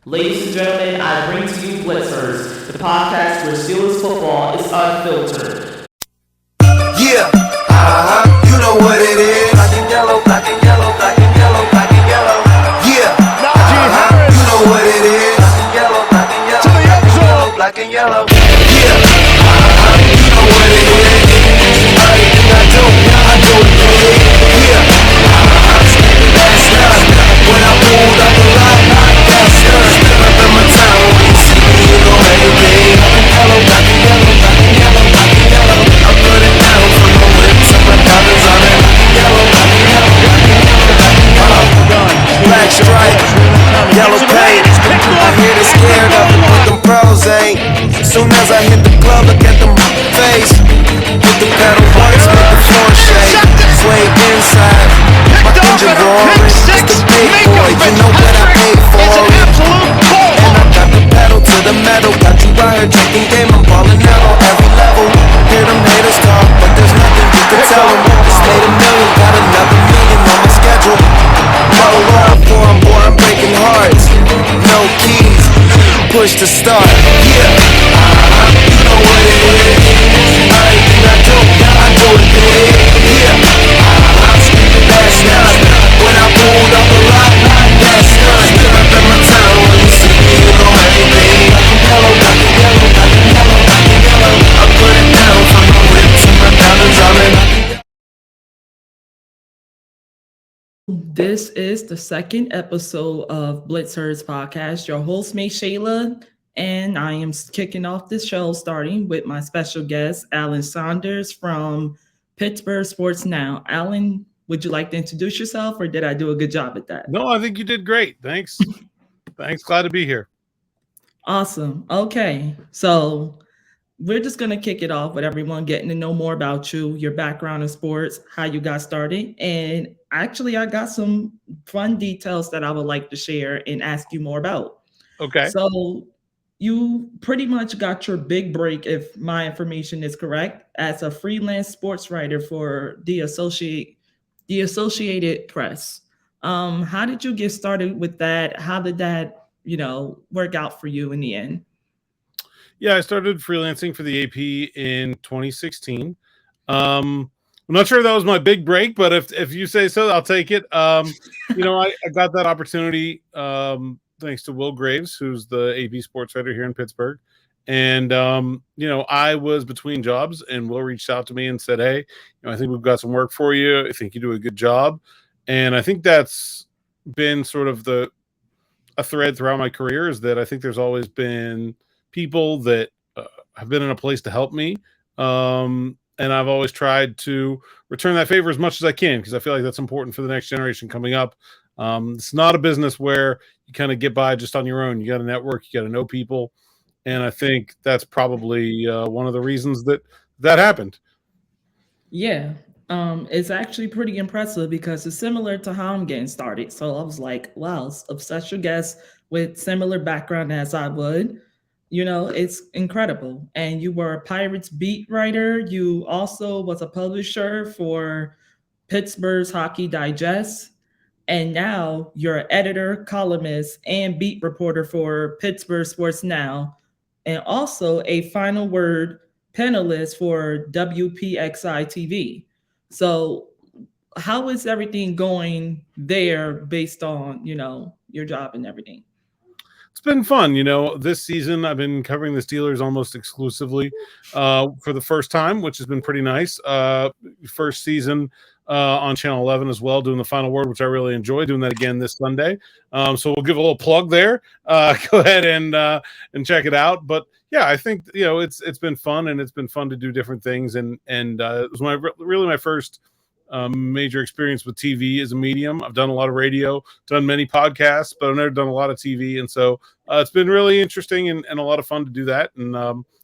Ladies and gentlemen, I bring to you Blitzers, the podcast where Steelers football is unfiltered. Yeah, you know what it is. Black and yellow, black and yellow, black and yellow, black and yellow. Yeah, you know what it is. Black and yellow, black and yellow, black and yellow, black and yellow. Yeah, you know what it is. Everything I do it big. Yeah, that's not when I pulled up the lot. That's not step up in my town. When you see me, you know everything. Black and yellow, black and yellow, black and yellow, black and yellow. I put it down from the whips and my diamonds on it. Yellow, black and yellow, black and yellow, black and yellow. Black stripe, yellow paint. I hear they scared of it, but them pros ain't. Soon as I hit the club, look at them face. Hit the pedal once, make the floor shake. Sway inside, my engine roaring. It's the big boy, you know what I paid for it. And I got the pedal to the metal. Got you out here drinking game, I'm ballin' out on every level. Hear them haters talk, but there's nothing you can tell them. Just made $1 million, got another million on my schedule. Roll on for 'em, boy, I'm breaking hearts. No keys, push to start. Yeah, you know what it is. Everything I do it big. Yeah, that's not when I pulled up the lot. That's not step up in my town. When you see me, you know everything. Yellow, black and yellow, black and yellow, black and yellow. I put it down from the whips and my diamonds on it. This is the second episode of Blitzers podcast. Your host, Maeshaila, and I am kicking off this show starting with my special guest, Alan Saunders from Pittsburgh Sports Now. Alan, would you like to introduce yourself, or did I do a good job at that? No, I think you did great. Thanks. Thanks. Glad to be here. Awesome. Okay, so we're just going to kick it off with everyone getting to know more about you, your background in sports, how you got started. And actually, I got some fun details that I would like to share and ask you more about. Okay. So you pretty much got your big break, if my information is correct, as a freelance sports writer for the Associated Press. How did you get started with that? How did that, work out for you in the end? Yeah, I started freelancing for the AP in 2016. I'm not sure that was my big break, but if you say so, I'll take it. I got that opportunity thanks to Will Graves, who's the AP sports writer here in Pittsburgh. And, I was between jobs, and Will reached out to me and said, hey, I think we've got some work for you. I think you do a good job. And I think that's been sort of a thread throughout my career, is that I think there's always been people that have been in a place to help me. And I've always tried to return that favor as much as I can, because I feel like that's important for the next generation coming up. It's not a business where you kind of get by just on your own. You got to network, you got to know people. And I think that's probably one of the reasons that happened. Yeah, it's actually pretty impressive because it's similar to how I'm getting started. So I was like, wow, of such a guest with similar background as I would. It's incredible. And you were a Pirates beat writer. You also was a publisher for Pittsburgh's Hockey Digest. And now you're an editor, columnist, and beat reporter for Pittsburgh Sports Now, and also a final word panelist for WPXI TV. So how is everything going there based on, your job and everything? It's been fun. This season I've been covering the Steelers almost exclusively for the first time, which has been pretty nice. First season on Channel 11 as well, doing the final word, which I really enjoy, doing that again this Sunday. So we'll give a little plug there. Go ahead and check it out. But yeah, I think, it's been fun, and it's been fun to do different things. And it was my first major experience with TV as a medium. I've done a lot of radio, done many podcasts, but I've never done a lot of TV. And so it's been really interesting and a lot of fun to do that, and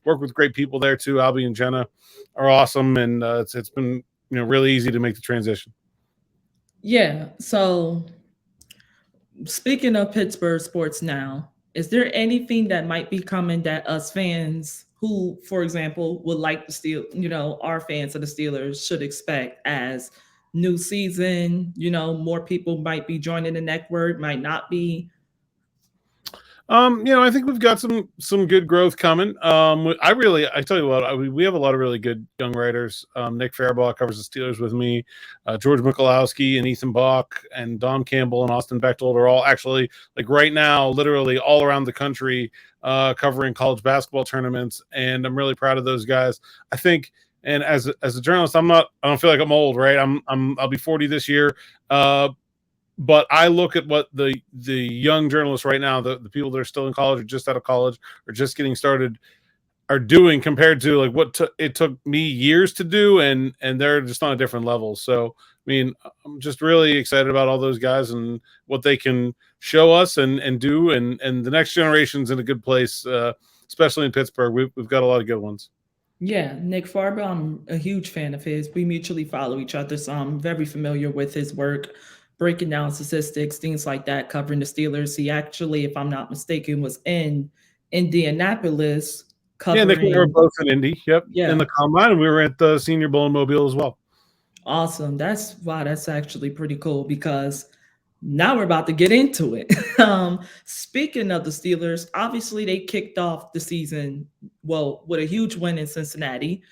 work with great people there too. Albie and Jenna are awesome. And it's been, really easy to make the transition. Yeah. So speaking of Pittsburgh Sports Now, is there anything that might be coming that us fans who, for example, would like to our fans of the Steelers should expect as new season? More people might be joining the network, might not be. I think we've got some good growth coming. I tell you what, we have a lot of really good young writers. Nick Faribault covers the Steelers with me. George Mikulowski and Ethan Bach and Don Campbell and Austin Bechtold are all actually, like, right now, literally all around the country, covering college basketball tournaments, and I'm really proud of those guys. I think, and as a journalist, I don't feel like I'm old, right? I'll be 40 this year. But I look at what the young journalists right now, the people that are still in college or just out of college or just getting started, are doing compared to like what it took me years to do, and they're just on a different level. So I mean, I'm just really excited about all those guys and what they can show us and do, and the next generation's in a good place, especially in Pittsburgh. We've got a lot of good ones. Yeah, Nick Farber, I'm a huge fan of his. We mutually follow each other, so I'm very familiar with his work, breaking down statistics, things like that, covering the Steelers. He actually, if I'm not mistaken, was in Indianapolis Yeah, Nick and I were covering, both in Indy. Yep, in yeah, the combine, and we were at the Senior Bowl in Mobile as well. awesome. That's wow, that's actually pretty cool because now we're about to get into it. Speaking of the Steelers, obviously they kicked off the season well with a huge win in Cincinnati.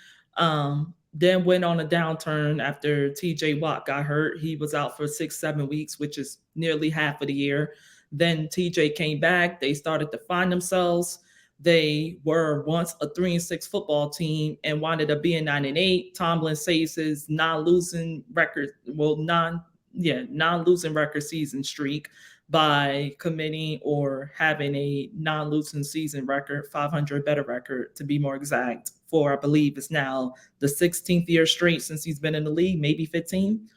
Then went on a downturn after TJ Watt got hurt. He was out for 6, 7 weeks, which is nearly half of the year. Then TJ came back. They started to find themselves. They were once a 3-6 football team and wanted to be a 9-8. Tomlin saves his non-losing record, well, non-losing record season streak by committing or having a non-losing season record, 500 better record to be more exact. For I believe it's now the 16th year straight since he's been in the league, maybe 15.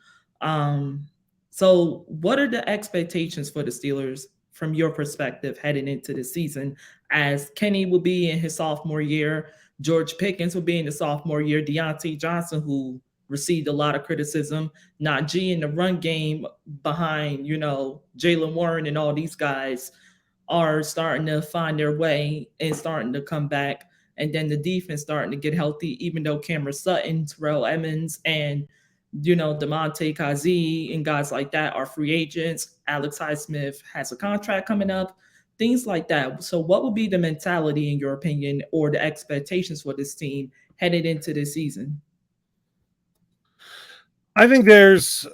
Um, so, what are the expectations for the Steelers from your perspective heading into the season? As Kenny will be in his sophomore year, George Pickens will be in the sophomore year, Deontay Johnson, who received a lot of criticism, not G in the run game behind, Jalen Warren and all these guys are starting to find their way and starting to come back. And then the defense starting to get healthy, even though Cameron Sutton, Terrell Emmons, and Demonte Kazi and guys like that are free agents. Alex Highsmith has a contract coming up, things like that. So, what would be the mentality, in your opinion, or the expectations for this team headed into this season? I think there's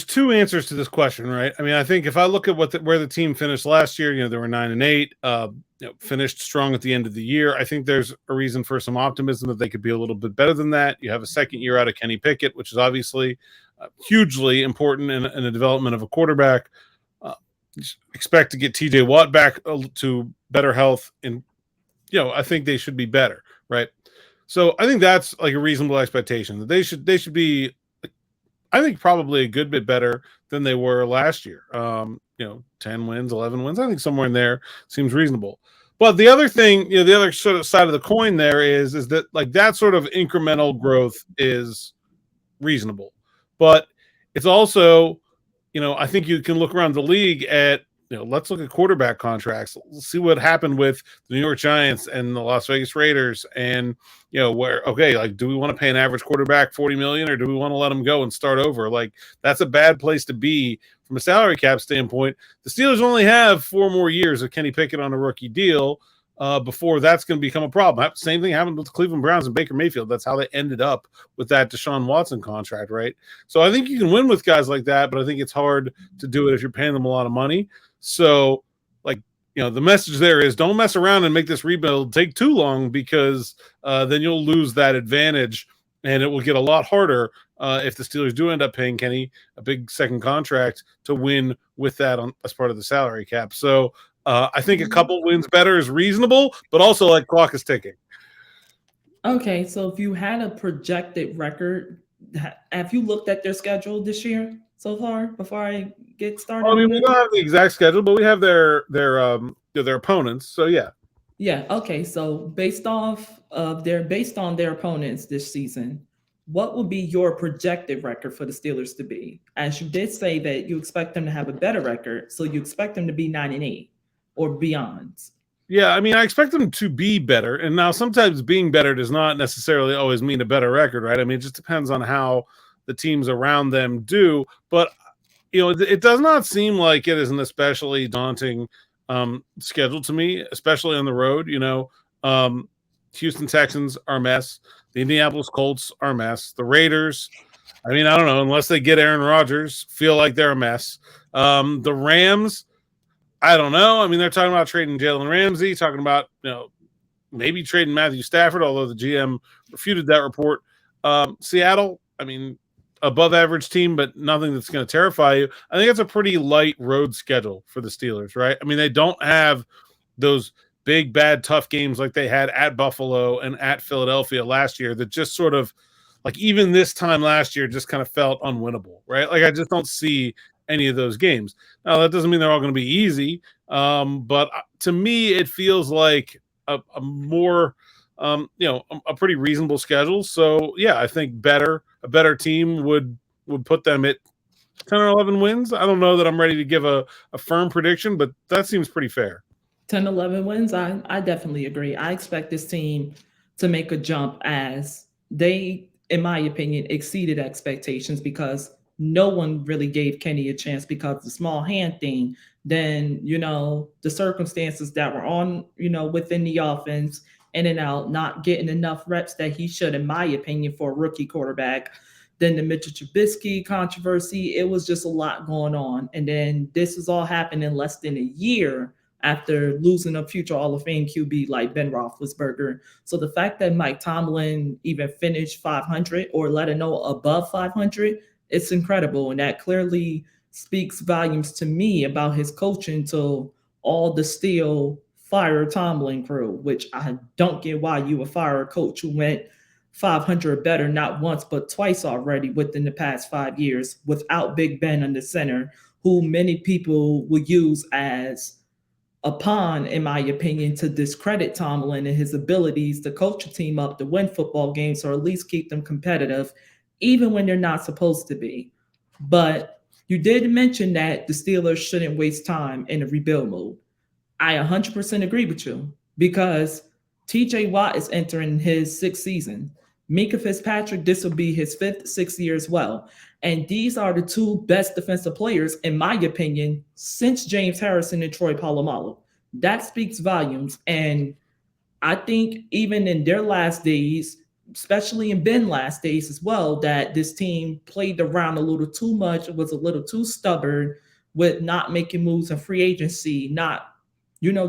two answers to this question, right? I mean, I think if I look at where the team finished last year, they were 9-8, finished strong at the end of the year. I think there's a reason for some optimism that they could be a little bit better than that. You have a second year out of Kenny Pickett, which is obviously hugely important in the development of a quarterback. Expect to get TJ Watt back to better health, and I think they should be better, right? So I think that's like a reasonable expectation that they should be, I think, probably a good bit better than they were last year. 10 wins, 11 wins. I think somewhere in there seems reasonable. But the other thing, the other sort of side of the coin there is that like that sort of incremental growth is reasonable. But it's also, I think you can look around the league at, let's look at quarterback contracts. Let's see what happened with the New York Giants and the Las Vegas Raiders. And, do we want to pay an average quarterback $40 million, or do we want to let them go and start over? Like, that's a bad place to be from a salary cap standpoint. The Steelers only have 4 more years of Kenny Pickett on a rookie deal before that's going to become a problem. Same thing happened with the Cleveland Browns and Baker Mayfield. That's how they ended up with that Deshaun Watson contract, right? So I think you can win with guys like that, but I think it's hard to do it if you're paying them a lot of money. So, the message there is don't mess around and make this rebuild take too long, because then you'll lose that advantage, and it will get a lot harder if the Steelers do end up paying Kenny a big second contract to win with that as part of the salary cap. So I think a couple wins better is reasonable, but also like clock is ticking. Okay, so if you had a projected record, have you looked at their schedule this year so far before I get started Well, I mean, on we this? don't have the exact schedule, but we have their opponents. So yeah. Yeah, okay. So based on their opponents this season, what would be your projected record for the Steelers to be? As you did say that you expect them to have a better record, so you expect them to be 9-8 or beyond. Yeah, I mean, I expect them to be better. And now sometimes being better does not necessarily always mean a better record, right? I mean, it just depends on how the teams around them do. But, it does not seem like it is an especially daunting schedule to me, especially on the road. Houston Texans are a mess. The Indianapolis Colts are a mess. The Raiders, I mean, I don't know, unless they get Aaron Rodgers, feel like they're a mess. The Rams, I don't know. I mean, they're talking about trading Jalen Ramsey, talking about, maybe trading Matthew Stafford, although the GM refuted that report. Seattle, I mean, above average team, but nothing that's going to terrify you. I think it's a pretty light road schedule for the Steelers, right? I mean, they don't have those big, bad, tough games like they had at Buffalo and at Philadelphia last year that just sort of, like, even this time last year, just kind of felt unwinnable, right? Like, I just don't see any of those games. Now, that doesn't mean they're all going to be easy, but to me, it feels like a more, a pretty reasonable schedule. So, yeah, I think a better team would put them at 10 or 11 wins. I don't know that I'm ready to give a firm prediction, but that seems pretty fair. 10, 11 wins. I definitely agree. I expect this team to make a jump as they, in my opinion, exceeded expectations because no one really gave Kenny a chance because of the small hand thing. Then, the circumstances that were on, within the offense, in and out, not getting enough reps that he should, in my opinion, for a rookie quarterback. Then the Mitchell Trubisky controversy, it was just a lot going on. And then this has all happened in less than a year after losing a future Hall of Fame QB like Ben Roethlisberger. So the fact that Mike Tomlin even finished 500 or let it know above 500, it's incredible. And that clearly speaks volumes to me about his coaching to all the still fire Tomlin crew, which I don't get why you would fire a coach who went 500 better not once but twice already within the past 5 years without Big Ben in the center, who many people would use as a pawn, in my opinion, to discredit Tomlin and his abilities to coach a team up to win football games or at least keep them competitive, even when they're not supposed to be. But you did mention that the Steelers shouldn't waste time in a rebuild mode. I 100% agree with you because TJ Watt is entering his sixth season. Minka Fitzpatrick, this will be his fifth, sixth year as well. And these are the two best defensive players, in my opinion, since James Harrison and Troy Polamalu. That speaks volumes. And I think even in their last days, especially in Ben's last days as well, that this team played around a little too much, was a little too stubborn with not making moves in free agency, not,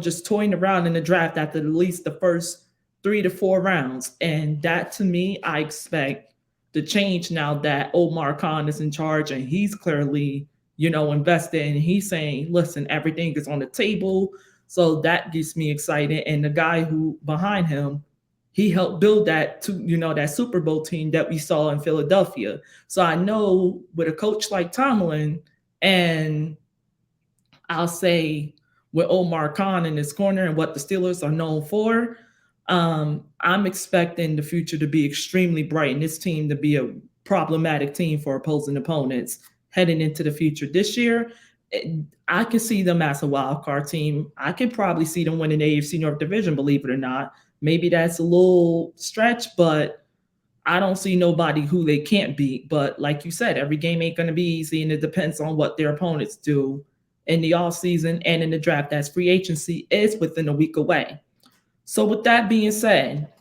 just toying around in the draft after at least the first 3 to 4 rounds. And that, to me, I expect to change now that Omar Khan is in charge and he's clearly, invested and he's saying, listen, everything is on the table. So that gets me excited. And the guy who behind him, he helped build that that Super Bowl team that we saw in Philadelphia. So I know with a coach like Tomlin, and I'll say with Omar Khan in his corner and what the Steelers are known for, I'm expecting the future to be extremely bright and this team to be a problematic team for opposing opponents heading into the future. This year, I can see them as a wild card team. I can probably see them winning the AFC North Division, believe it or not. Maybe that's a little stretch, but I don't see nobody who they can't beat. But like you said, every game ain't going to be easy, and it depends on what their opponents do in the offseason and in the draft, as free agency is within a week away. So with that being said,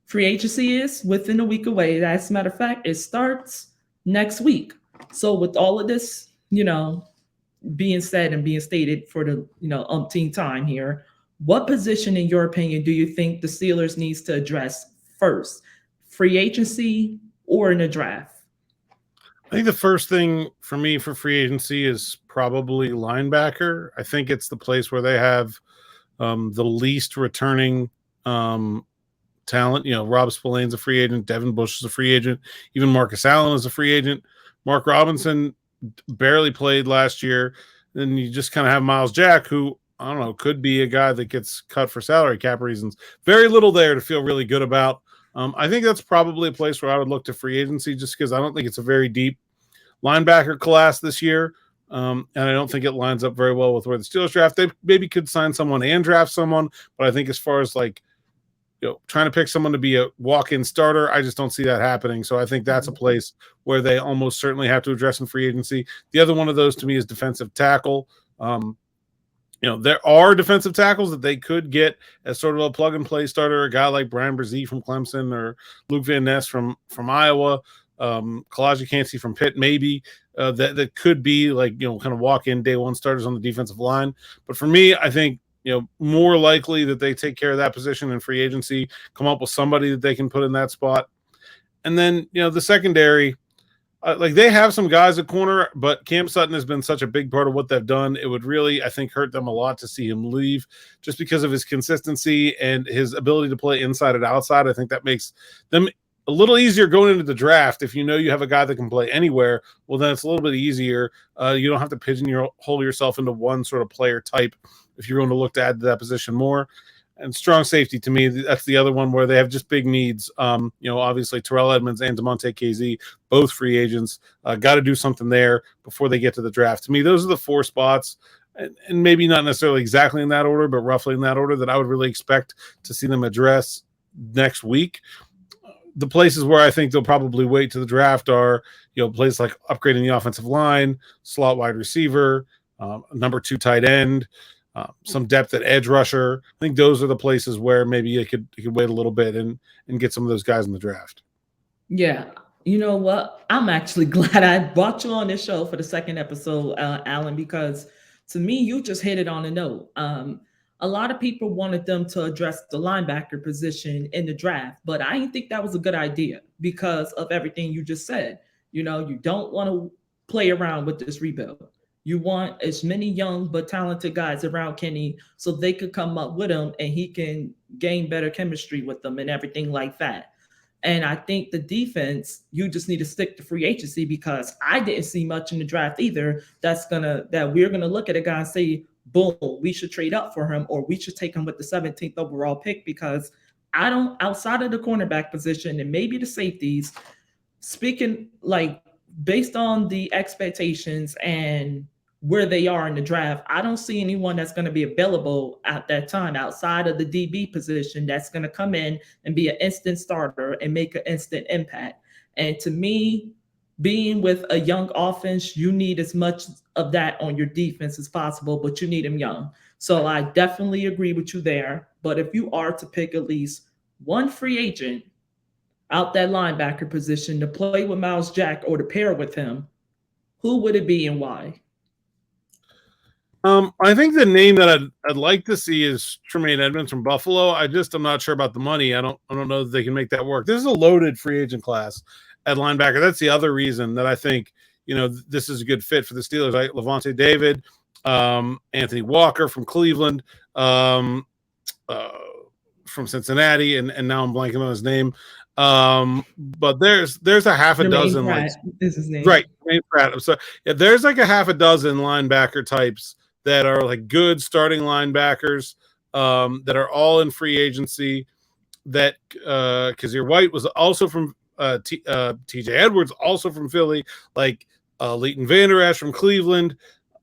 free agency is within a week away. As a matter of fact, it starts next week. So with all of this, being said and being stated for the, umpteenth time here, what position, in your opinion, do you think the Steelers needs to address first? Free agency or in the draft? I think the first thing for me for free agency is probably linebacker. I think it's the place where they have the least returning talent. Rob Spillane's a free agent. Devin Bush is a free agent. Even Marcus Allen is a free agent. Mark Robinson barely played last year. Then you just kind of have Miles Jack, who, I don't know, could be a guy that gets cut for salary cap reasons. Very little there to feel really good about. I think that's probably a place where I would look to free agency just because I don't think it's a very deep linebacker class this year. And I don't think it lines up very well with where the Steelers draft. They maybe could sign someone and draft someone, but I think as far as trying to pick someone to be a walk-in starter, I just don't see that happening. So I think that's a place where they almost certainly have to address in free agency. The other one of those to me is defensive tackle. there are defensive tackles that they could get as sort of a plug and play starter. A guy like Brian Brzee from Clemson or Luke Van Ness from Iowa, Kalaji Cansey from Pitt, maybe that could be like kind of walk in day one starters on the defensive line. But for me, I think more likely that they take care of that position in free agency, come up with somebody that they can put in that spot, and then the secondary. Like they have some guys at corner, but Cam Sutton has been such a big part of what they've done. It would really, I think, hurt them a lot to see him leave just because of his consistency and his ability to play inside and outside. I think that makes them a little easier going into the draft. If you have a guy that can play anywhere, well, then it's a little bit easier. You don't have to pigeonhole yourself into one sort of player type if you're going to look to add to that position more. And strong safety, to me, that's the other one where they have just big needs. Obviously Terrell Edmonds and DeMonte KZ, both free agents, got to do something there before they get to the draft. To me, those are the four spots, and maybe not necessarily exactly in that order, but roughly in that order that I would really expect to see them address next week. The places where I think they'll probably wait to the draft are, places like upgrading the offensive line, slot wide receiver, number 2 tight end, some depth at edge rusher. I think those are the places where maybe you could wait a little bit and get some of those guys in the draft. Yeah. You know what? I'm actually glad I brought you on this show for the second episode, Alan, because to me, you just hit it on the note. A lot of people wanted them to address the linebacker position in the draft, but I didn't think that was a good idea because of everything you just said. You don't want to play around with this rebuild. You want as many young but talented guys around Kenny so they could come up with him and he can gain better chemistry with them and everything like that. And I think the defense, you just need to stick to free agency because I didn't see much in the draft either that we're gonna look at a guy and say, boom, we should trade up for him or we should take him with the 17th overall pick because I don't, outside of the cornerback position and maybe the safeties, speaking like based on the expectations and where they are in the draft, I don't see anyone that's going to be available at that time outside of the DB position that's going to come in and be an instant starter and make an instant impact. And to me, being with a young offense, you need as much of that on your defense as possible, but you need them young. So I definitely agree with you there. But if you are to pick at least one free agent out that linebacker position to play with Miles Jack or to pair with him, who would it be and why? I think the name that I'd like to see is Tremaine Edmonds from Buffalo. I'm not sure about the money. I don't know that they can make that work. This is a loaded free agent class at linebacker. That's the other reason that I think this is a good fit for the Steelers. Right? Levante David, Anthony Walker from Cleveland, from Cincinnati, and now I'm blanking on his name. But there's a half a dozen Pratt is his name. Right, Jermaine Pratt. I'm sorry. Yeah, there's like a half a dozen linebacker types that are like good starting linebackers that are all in free agency. That Kazir White was also from TJ Edwards, also from Philly, like Leighton Vander Esch from Cleveland.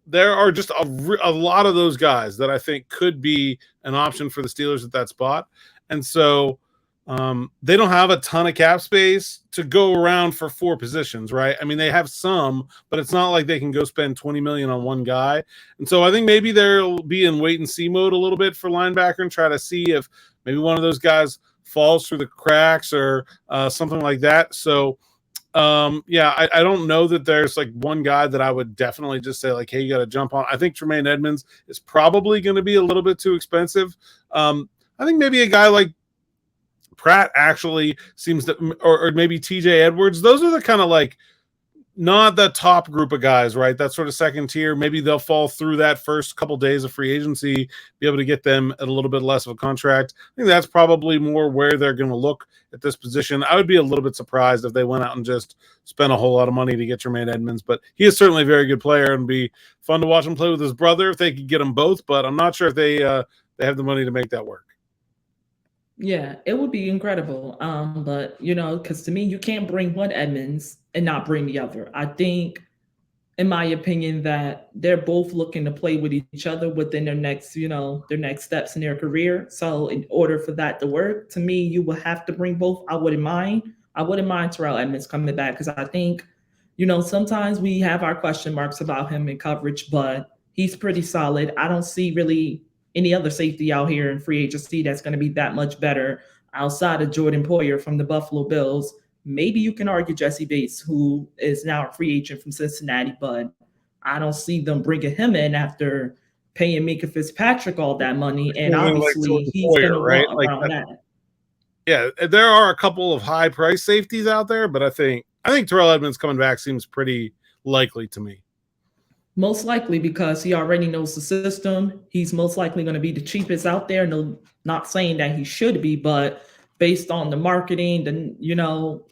There are just a lot of those guys that I think could be an option for the Steelers at that spot. And so they don't have a ton of cap space to go around for 4 positions, right? I mean, they have some, but it's not like they can go spend $20 million on one guy. And so I think maybe they'll be in wait and see mode a little bit for linebacker and try to see if maybe one of those guys falls through the cracks or something like that. So I don't know that there's like one guy that I would definitely just say like, hey, you got to jump on. I think Tremaine Edmonds is probably going to be a little bit too expensive. I think maybe a guy like Pratt actually seems to, or maybe TJ Edwards. Those are the kind of like not the top group of guys, right? That sort of second tier. Maybe they'll fall through that first couple days of free agency, be able to get them at a little bit less of a contract. I think that's probably more where they're going to look at this position. I would be a little bit surprised if they went out and just spent a whole lot of money to get Tremaine Edmonds, but he is certainly a very good player and be fun to watch him play with his brother if they could get them both, but I'm not sure if they have the money to make that work. Yeah, it would be incredible. But because to me, you can't bring one Edmonds and not bring the other. I think, in my opinion, that they're both looking to play with each other within their next steps in their career. So in order for that to work, to me, you will have to bring both. I wouldn't mind Terrell Edmonds coming back because I think, sometimes we have our question marks about him in coverage, but He's pretty solid. I don't see really any other safety out here in free agency that's going to be that much better outside of Jordan Poyer from the Buffalo Bills. Maybe you can argue Jesse Bates, who is now a free agent from Cincinnati, but I don't see them bringing him in after paying Mika Fitzpatrick all that money. And Moving like obviously, Jordan he's going Poyer, to right? want Like around that, that. yeah, there are a couple of high price safeties out there, but I think Terrell Edmonds coming back seems pretty likely to me. Most likely because he already knows the system. He's most likely going to be the cheapest out there. No, not saying that he should be, but based on the marketing, then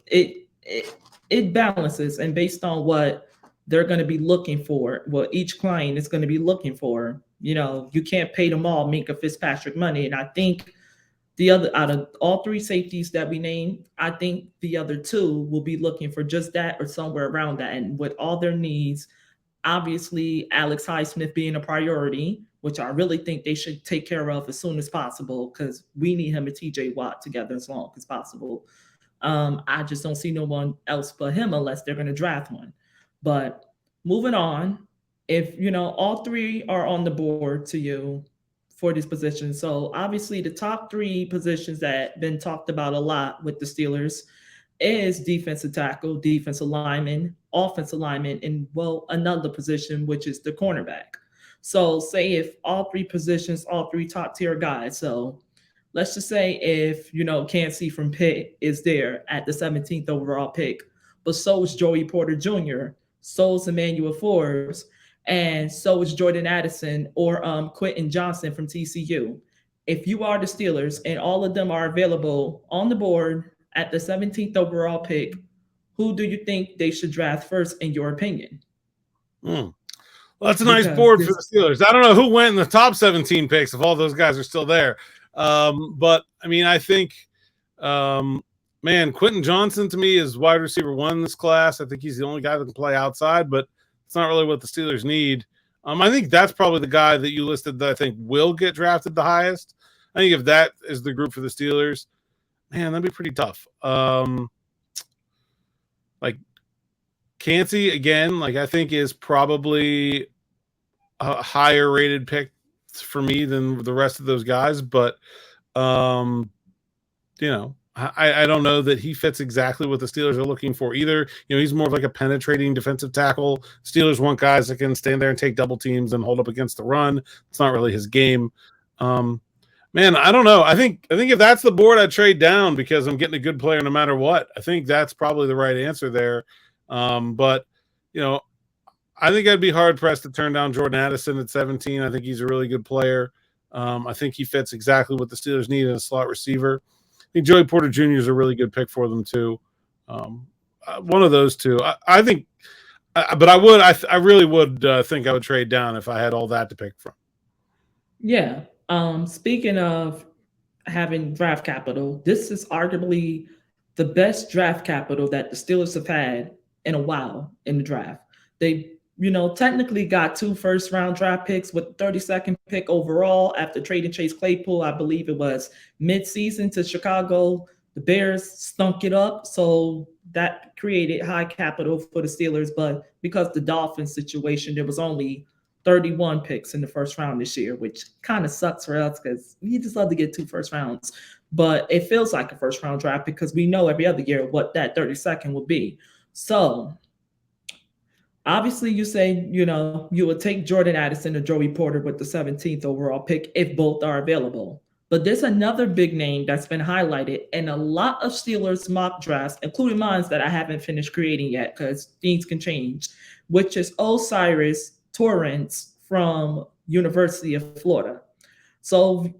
it balances, and based on what they're going to be looking for, what each client is going to be looking for. You can't pay them all Minka Fitzpatrick money, and I think the other out of all three safeties that we named, I think the other two will be looking for just that or somewhere around that, and with all their needs. Obviously, Alex Highsmith being a priority, which I really think they should take care of as soon as possible because we need him and TJ Watt together as long as possible. I just don't see no one else but him unless they're going to draft one. But moving on, if all three are on the board to you for this position, so obviously the top three positions that been talked about a lot with the Steelers is defensive tackle, defensive lineman, offensive lineman, and well, another position, which is the cornerback. So, say if all three positions, all three top tier guys. So, let's just say if, can't see from Pitt is there at the 17th overall pick, but so is Joey Porter Jr., so is Emmanuel Forbes, and so is Jordan Addison or Quentin Johnson from TCU. If you are the Steelers and all of them are available on the board at the 17th overall pick, who do you think they should draft first, in your opinion? Hmm. Well, that's a nice Because board for this, the Steelers. I don't know who went in the top 17 picks if all those guys are still there. But I mean, I think, Quentin Johnson to me is wide receiver one in this class. I think he's the only guy that can play outside, but it's not really what the Steelers need. I think that's probably the guy that you listed that I think will get drafted the highest. I think if that is the group for the Steelers, man, that'd be pretty tough. Like Cansey again, like I think is probably a higher rated pick for me than the rest of those guys, but I don't know that he fits exactly what the Steelers are looking for either. He's more of like a penetrating defensive tackle. Steelers want guys that can stand there and take double teams and hold up against the run. It's not really his game. Man, I don't know. I think if that's the board, I'd trade down because I'm getting a good player no matter what. I think that's probably the right answer there. But I think I'd be hard pressed to turn down Jordan Addison at 17. I think he's a really good player. I think he fits exactly what the Steelers need in a slot receiver. I think Joey Porter Jr. is a really good pick for them too. One of those two. I think, but I really would think I would trade down if I had all that to pick from. yeah. Speaking of having draft capital, this is arguably the best draft capital that the Steelers have had in a while in the draft. They, technically got two first round draft picks with the 32nd pick overall after trading Chase Claypool. I believe it was mid-season to Chicago. The Bears stunk it up, so that created high capital for the Steelers. But because the Dolphins situation, there was only 31 picks in the first round this year, which kind of sucks for us because we just love to get two first rounds. But it feels like a first round draft because we know every other year what that 32nd will be. So obviously you say, you would take Jordan Addison or Joey Porter with the 17th overall pick if both are available. But there's another big name that's been highlighted in a lot of Steelers mock drafts, including mine that I haven't finished creating yet because things can change, which is Osiris Torrance from University of Florida. So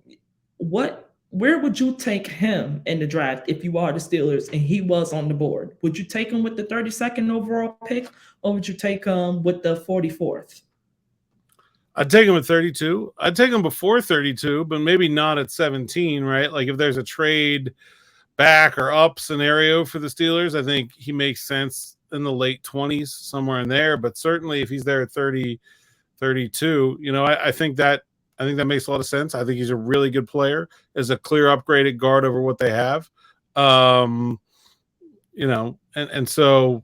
where would you take him in the draft if you are the Steelers and he was on the board? Would you take him with the 32nd overall pick or would you take him with the 44th? I'd take him at 32. I'd take him before 32, but maybe not at 17, right? Like if there's a trade back or up scenario for the Steelers, I think he makes sense in the late 20s, somewhere in there. But certainly if he's there at 30, 32, I think that makes a lot of sense. I think he's a really good player, is a clear upgraded guard over what they have. And so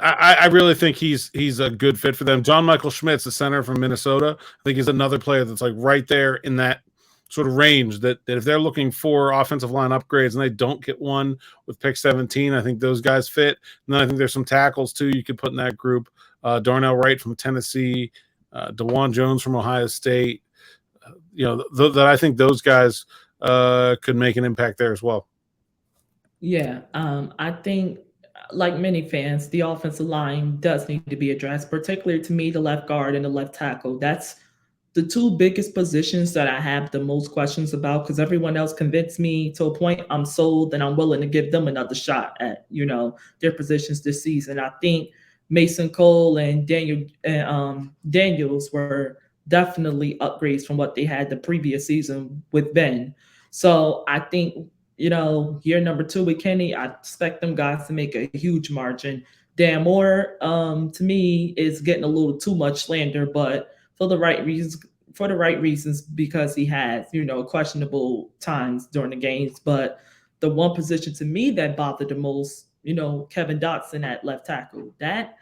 I really think he's a good fit for them. John Michael Schmitz, the center from Minnesota, I think he's another player that's like right there in that sort of range that if they're looking for offensive line upgrades and they don't get one with pick 17, I think those guys fit. And then I think there's some tackles too you could put in that group. Darnell Wright from Tennessee, DeJuan Jones from Ohio State. That I think those guys could make an impact there as well. Yeah, I think, like many fans, the offensive line does need to be addressed, particularly to me, the left guard and the left tackle. That's the two biggest positions that I have the most questions about because everyone else convinced me to a point I'm sold and I'm willing to give them another shot at, their positions this season. I think Mason Cole and Daniels were definitely upgrades from what they had the previous season with Ben. So I think year number two with Kenny, I expect them guys to make a huge margin. Dan Moore, to me, is getting a little too much slander, but for the right reasons. For the right reasons, because he has, questionable times during the games. But the one position to me that bothered the most, Kevin Dotson at left tackle, that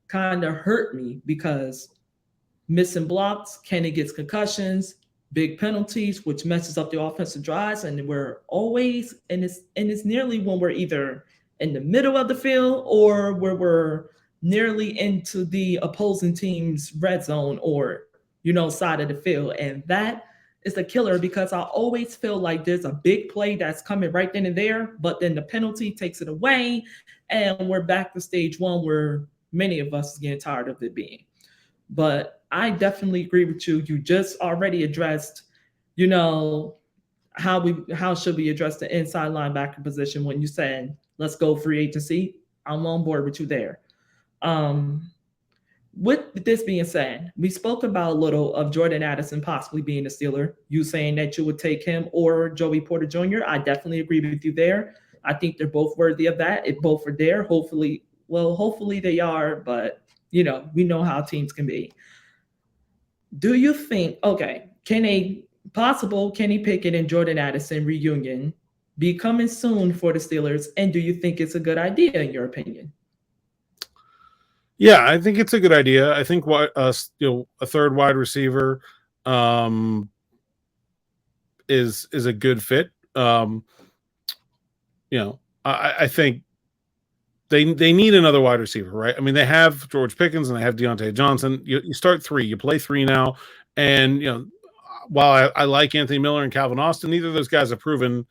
kind of hurt me because missing blocks, Kenny gets concussions, big penalties, which messes up the offensive drives, and we're always and it's nearly when we're either in the middle of the field or where we're nearly into the opposing team's red zone or side of the field, and that is the killer because I always feel like there's a big play that's coming right then and there, but then the penalty takes it away, and we're back to stage one where many of us is getting tired of it being. But I definitely agree with you. You just already addressed, you know, how should we address the inside linebacker position when you said let's go free agency. I'm on board with you there. Um, with this being said, we spoke about a little of Jordan Addison possibly being a Steeler. You saying that you would take him or Joey Porter Jr. I definitely agree with you there. I think they're both worthy of that. If both are there, hopefully they are, but we know how teams can be. Do you think, okay, can a possible Kenny Pickett and Jordan Addison reunion be coming soon for the Steelers? And do you think it's a good idea in your opinion? Yeah, I think it's a good idea. I think a third wide receiver is a good fit. I think they need another wide receiver, right? I mean, they have George Pickens and they have Deontay Johnson. You start three, you play three now, and while I like Anthony Miller and Calvin Austin, neither of those guys have proven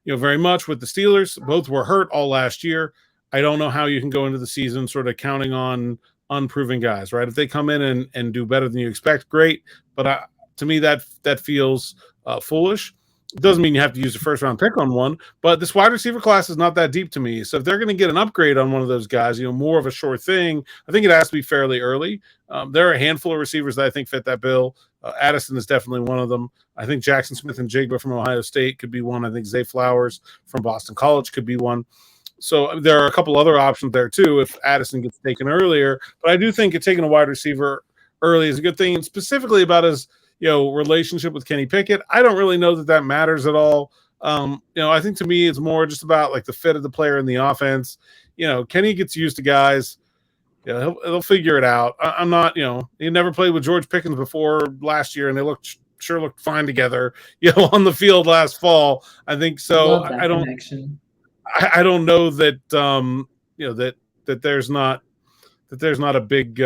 very much with the Steelers. Both were hurt all last year. I don't know how you can go into the season sort of counting on unproven guys, right? If they come in and do better than you expect, great. But to me, that feels foolish. It doesn't mean you have to use a first-round pick on one, but this wide receiver class is not that deep to me. So if they're going to get an upgrade on one of those guys, more of a sure thing, I think it has to be fairly early. There are a handful of receivers that I think fit that bill. Addison is definitely one of them. I think Jackson Smith and Jigba from Ohio State could be one. I think Zay Flowers from Boston College could be one. So there are a couple other options there too if Addison gets taken earlier. But I do think taking a wide receiver early is a good thing, and specifically about his relationship with Kenny Pickett. I don't really know that matters at all. I think to me it's more just about like the fit of the player in the offense. Kenny gets used to guys. He'll figure it out. I'm not. He never played with George Pickens before last year, and they looked fine together. On the field last fall. I think so. Love that connection. I don't know that that there's not a big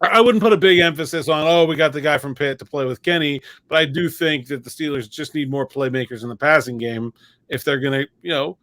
I wouldn't put a big emphasis on we got the guy from Pitt to play with Kenny, but I do think that the Steelers just need more playmakers in the passing game if they're going to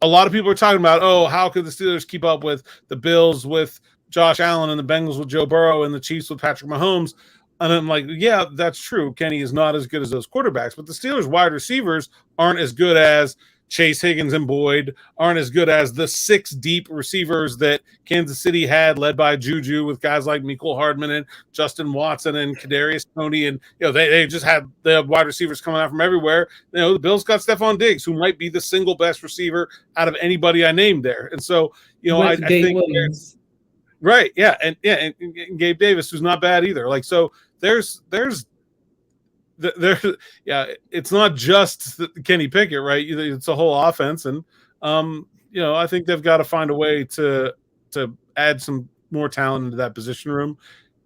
a lot of people are talking about how could the Steelers keep up with the Bills with Josh Allen and the Bengals with Joe Burrow and the Chiefs with Patrick Mahomes. And I'm like, yeah, that's true. Kenny is not as good as those quarterbacks, but the Steelers wide receivers aren't as good as Chase Higgins and Boyd, aren't as good as the 6 deep receivers that Kansas City had, led by Juju, with guys like Mecole Hardman and Justin Watson and Kadarius Toney, and they just had the wide receivers coming out from everywhere. The Bills got Stephon Diggs, who might be the single best receiver out of anybody I named there, and so I think Williams. Right, yeah, and Gabe Davis, who's not bad either. Like so, there's it's not just Kenny Pickett, right? It's a whole offense, and I think they've got to find a way to to add some more talent into that position room.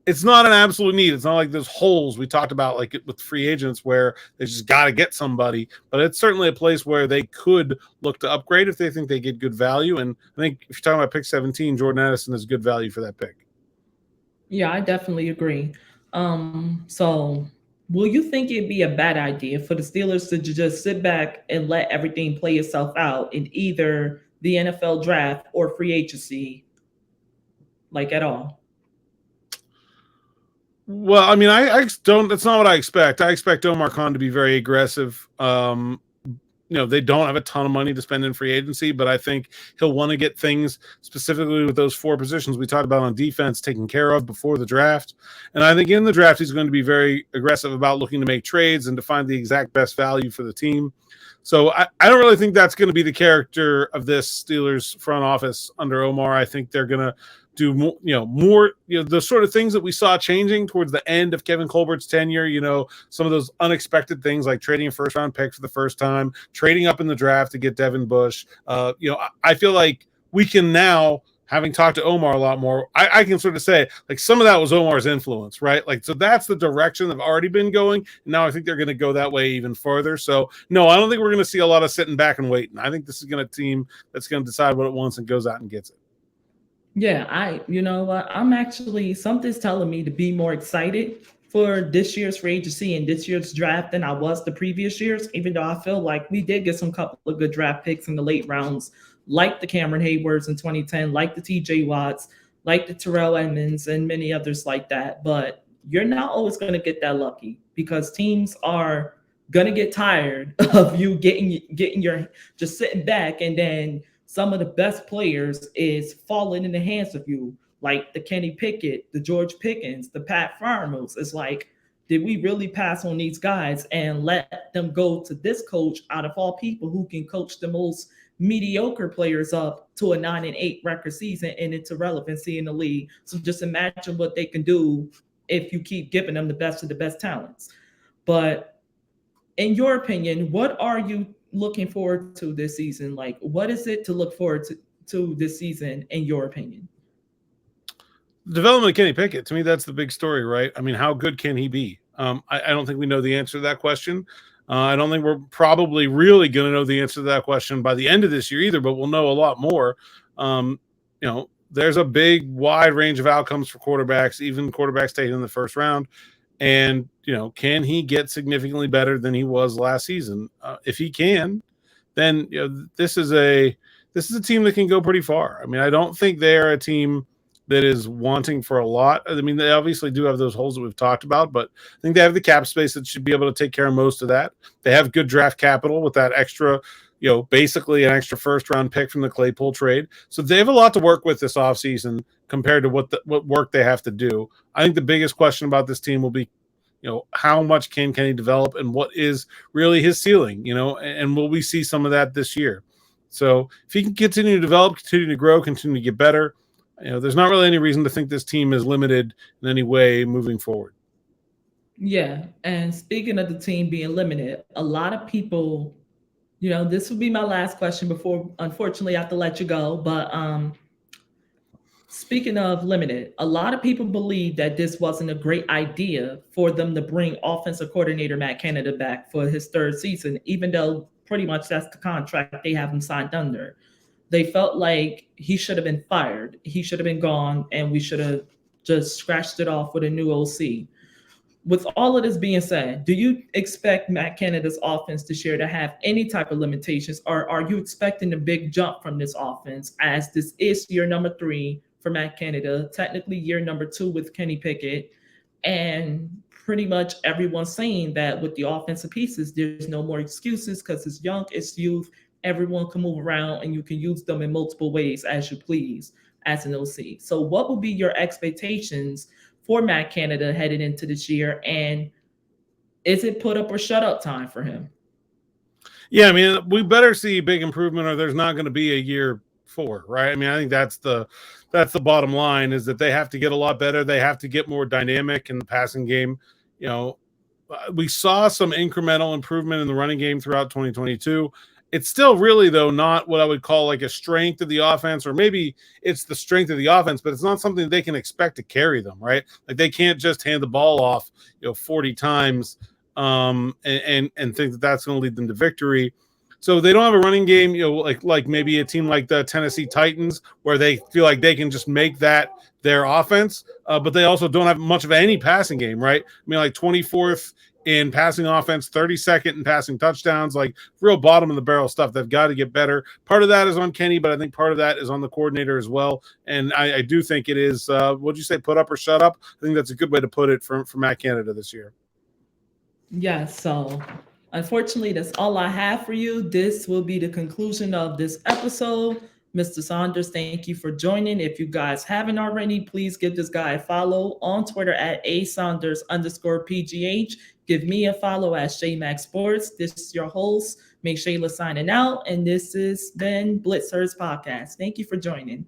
It's not an absolute need. It's not like those holes we talked about, like with free agents, where they just got to get somebody. But it's certainly a place where they could look to upgrade if they think they get good value. And I think if you're talking about pick 17, Jordan Addison is good value for that pick. Yeah, I definitely agree. So will you think it'd be a bad idea for the Steelers to just sit back and let everything play itself out in either the NFL draft or free agency, like at all? Well, I mean, I don't. That's not what I expect. I expect Omar Khan to be very aggressive. They don't have a ton of money to spend in free agency, but I think he'll want to get things specifically with those four positions we talked about on defense taken care of before the draft. And I think in the draft, he's going to be very aggressive about looking to make trades and to find the exact best value for the team. So I don't really think that's going to be the character of this Steelers front office under Omar. I think they're going to do more, the sort of things that we saw changing towards the end of Kevin Colbert's tenure, some of those unexpected things like trading a first round pick for the first time, trading up in the draft to get Devin Bush. I feel like we can now, having talked to Omar a lot more, I can sort of say like some of that was Omar's influence, right? Like, so that's the direction they've already been going. And now I think they're going to go that way even further. So no, I don't think we're going to see a lot of sitting back and waiting. I think this is going to team that's going to decide what it wants and goes out and gets it. Yeah, you know what? I'm actually, something's telling me to be more excited for this year's free agency and this year's draft than I was the previous years, even though I feel like we did get some couple of good draft picks in the late rounds, like the Cameron Haywards in 2010, like the TJ Watts, like the Terrell Edmonds, and many others like that. But you're not always going to get that lucky because teams are going to get tired of you getting your just sitting back, and then some of the best players is falling in the hands of you, like the Kenny Pickett, the George Pickens, the Pat Farmers. It's like, did we really pass on these guys and let them go to this coach out of all people who can coach the most mediocre players up to a 9-8 record season and into relevancy in the league? So just imagine what they can do if you keep giving them the best of the best talents. But in your opinion, what are you looking forward to this season? Like, what is it to look forward to this season, in your opinion? The development of Kenny Pickett, to me, that's the big story, right? I mean, how good can he be? I don't think we know the answer to that question. I don't think we're probably really going to know the answer to that question by the end of this year either, but we'll know a lot more. There's a big, wide range of outcomes for quarterbacks, even quarterbacks taken in the first round. And, can he get significantly better than he was last season? If he can, then, this is a team that can go pretty far. I mean, I don't think they are a team that is wanting for a lot. I mean, they obviously do have those holes that we've talked about, but I think they have the cap space that should be able to take care of most of that. They have good draft capital with that extra, basically an extra first round pick from the Claypool trade. So they have a lot to work with this offseason compared to what work they have to do. I think the biggest question about this team will be, how much can he develop and what is really his ceiling, and will we see some of that this year? So if he can continue to develop, continue to grow, continue to get better, there's not really any reason to think this team is limited in any way moving forward. Yeah. And speaking of the team being limited, a lot of people, this would be my last question before, unfortunately, I have to let you go. But speaking of limited, a lot of people believe that this wasn't a great idea for them to bring offensive coordinator Matt Canada back for his third season, even though pretty much that's the contract they have him signed under. They felt like he should have been fired. He should have been gone, and we should have just scratched it off with a new OC. With all of this being said, do you expect Matt Canada's offense this year to have any type of limitations, or are you expecting a big jump from this offense, as this is year number 3 for Matt Canada, technically year number 2 with Kenny Pickett, and pretty much everyone's saying that with the offensive pieces, there's no more excuses because it's young, it's youth, everyone can move around, and you can use them in multiple ways as you please as an OC. So what will be your expectations for Matt Canada headed into this year, and is it put up or shut up time for him? Yeah, I mean, we better see big improvement or there's not going to be a year 4, right? I mean, I think that's the bottom line, is that they have to get a lot better. They have to get more dynamic in the passing game. We saw some incremental improvement in the running game throughout 2022. It's still really, though, not what I would call like a strength of the offense, or maybe it's the strength of the offense, but it's not something that they can expect to carry them, right? Like they can't just hand the ball off, 40 times and think that that's going to lead them to victory. So they don't have a running game, like maybe a team like the Tennessee Titans, where they feel like they can just make that their offense, but they also don't have much of any passing game, right? I mean, like 24th in passing offense, 32nd in passing touchdowns, like real bottom of the barrel stuff. They've got to get better. Part of that is on Kenny, but I think part of that is on the coordinator as well. And I do think it is, what'd you say, put up or shut up? I think that's a good way to put it for Matt Canada this year. Yeah, so unfortunately, that's all I have for you. This will be the conclusion of this episode. Mr. Saunders, thank you for joining. If you guys haven't already, please give this guy a follow on Twitter at @asaunders_PGH. Give me a follow at Shae Sports. This is your host, Maeshaila signing out, and this has been Blitzers Podcast. Thank you for joining.